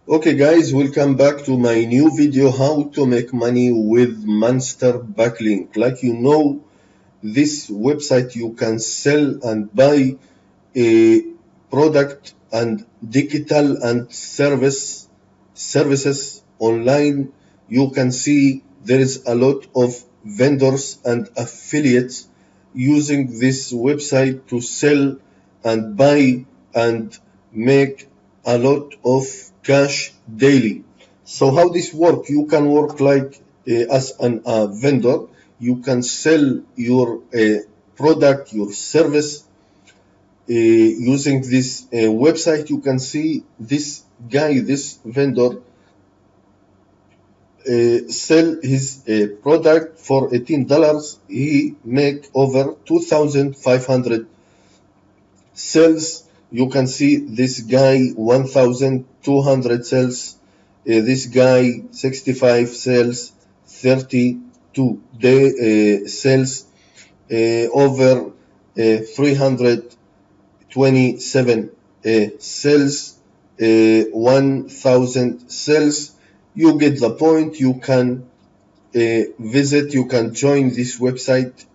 Okay guys, welcome back to my new video, how to make money with MonsterBacklink. Like you know, this website you can sell and buy a product and digital and services online. You can see there is a lot of vendors and affiliates using this website to sell and buy and make a lot of cash daily. So how this work? You can work like as an vendor. You can sell your product, your service using this website. You can see this guy, this vendor, sell his product for $18. He make over 2,500 sales. You can see this guy 1,200 sales. This guy 65 sales, 32 day sales, over 327 sales, 1,000 sales. You get the point. You can visit, you can join this website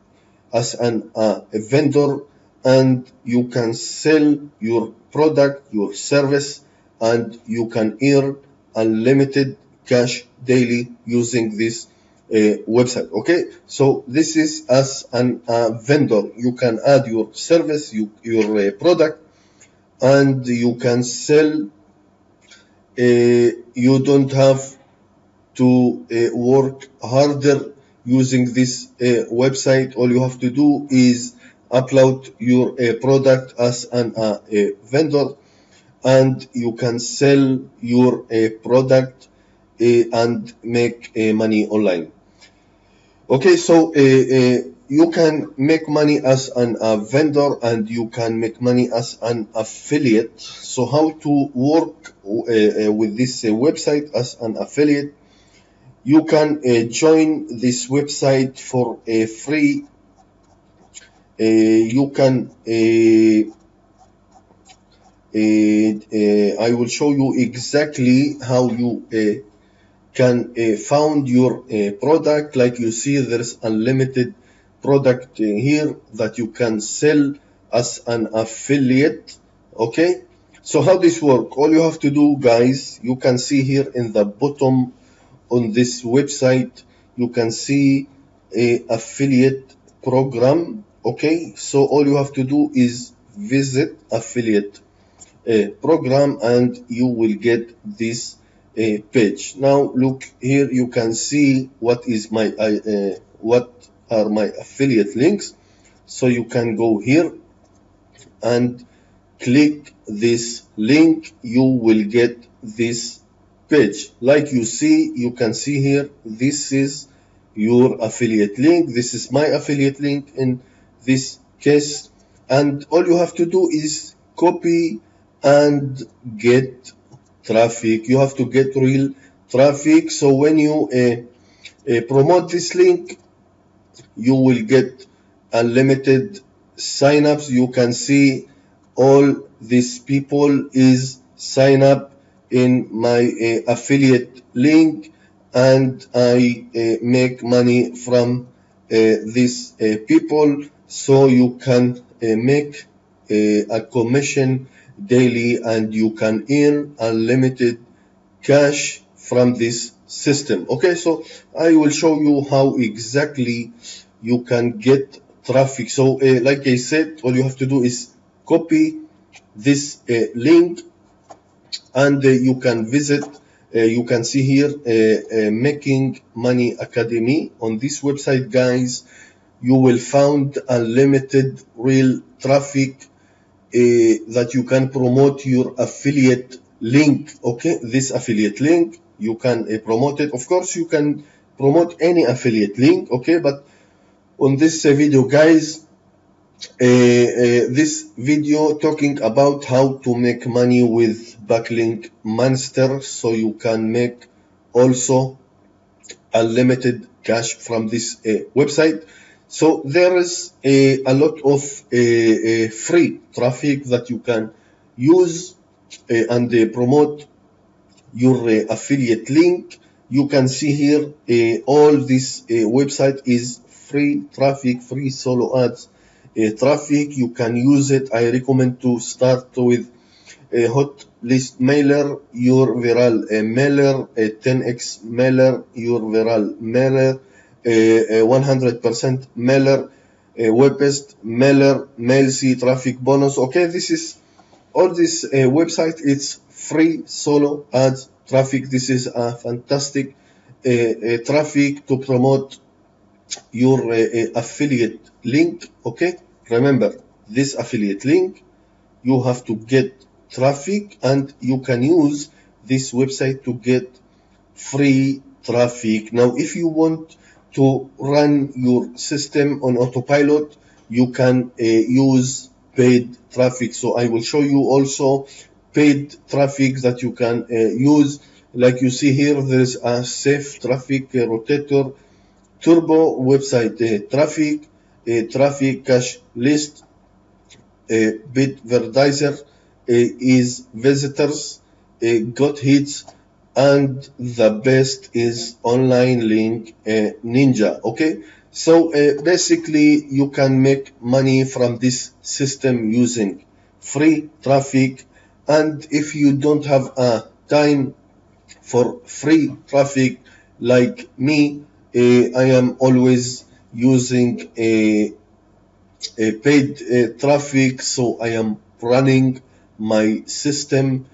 as a vendor, and you can sell your product, your service, and you can earn unlimited cash daily using this website. Okay, so this is as a vendor. You can add your service, your product, and you can sell. You don't have to work harder using this website. All you have to do is upload your product as a vendor, and you can sell your product and make money online. Okay, so you can make money as a vendor, and you can make money as an affiliate. So how to work with this website as an affiliate? You can join this website for free. You can I will show you exactly how you can found your product. Like you see, there's unlimited product here that you can sell as an affiliate. Okay, so how this work? All you have to do, guys, you can see here in the bottom on this website, you can see a affiliate program. Okay, so all you have to do is visit affiliate program, and you will get this page. Now look here, you can see what is my what are my affiliate links. So you can go here and click this link. You will get this page. Like you see, you can see here, this is your affiliate link. This is my affiliate link in this case, and all you have to do is copy and get traffic. You have to get real traffic. So when you promote this link, you will get unlimited signups. You can see all these people is sign up in my affiliate link, and I make money from these people. So you can make a commission daily, and you can earn unlimited cash from this system. Okay, so I will show you how exactly you can get traffic. So like I said, all you have to do is copy this link, and you can visit. You can see here Making Money Academy. On this website, guys, you will find unlimited real traffic that you can promote your affiliate link. Okay, this affiliate link, you can promote it. Of course, you can promote any affiliate link. Okay, but on this video, guys, this video talking about how to make money with backlink monster, so you can make also unlimited cash from this website. So there is a lot of free traffic that you can use and promote your affiliate link. You can see here all this website is free traffic, free solo ads traffic. You can use it. I recommend to start with a hot list mailer, your viral mailer, a 10x mailer, your viral mailer, a 100% mailer, a web-based mailer, mail-see traffic bonus. Okay, this is all this website. It's free solo ads traffic. This is a fantastic traffic to promote your affiliate link. Okay, remember this affiliate link, you have to get traffic, and you can use this website to get free traffic. Now if you want to run your system on autopilot, you can use paid traffic. So I will show you also paid traffic that you can use. Like you see here, there is a safe traffic rotator, turbo website traffic, traffic cache list, Advertise is visitors, got hits, and the best is online link ninja. Okay, so basically you can make money from this system using free traffic. And if you don't have time for free traffic like me, I am always using paid traffic, so I am running my system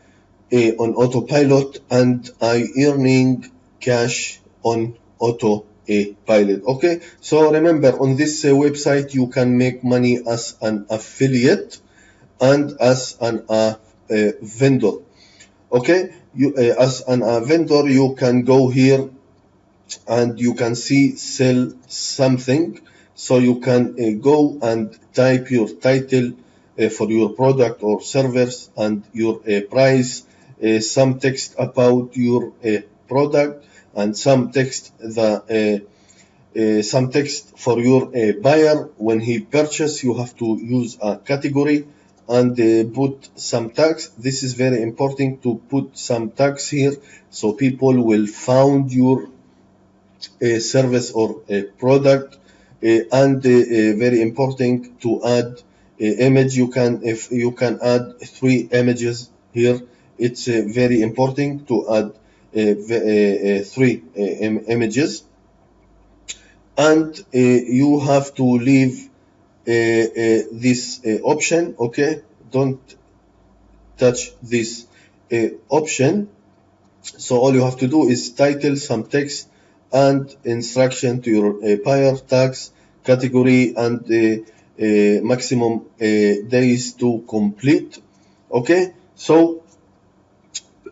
on autopilot, and I earning cash on autopilot. Okay, so remember, on this website you can make money as an affiliate and as an vendor. Okay, you as an vendor, you can go here and you can see sell something. So you can go and type your title for your product or service and your price, some text about your product, and some text for your buyer. When he purchase, you have to use a category and put some tags. This is very important to put some tags here, so people will find your service or a product. And very important to add image. You can add 3 images here. It's very important to add 3 images, and you have to leave this option. Okay, don't touch this option. So all you have to do is title, some text, and instruction to your buyer, tags, category, and maximum days to complete. Okay, so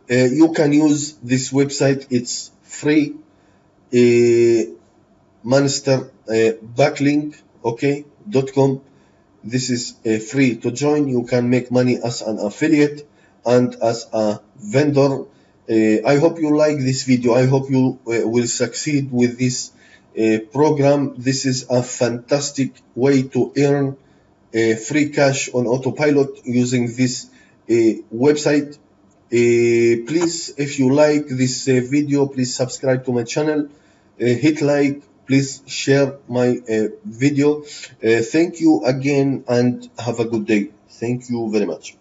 you can use this website. It's free. MonsterBacklink, okay, .com. This is free to join. You can make money as an affiliate and as a vendor. I hope you like this video. I hope you will succeed with this program. This is a fantastic way to earn free cash on autopilot using this website. Please, if you like this video, please subscribe to my channel, hit like, please share my video. Thank you again and have a good day. Thank you very much.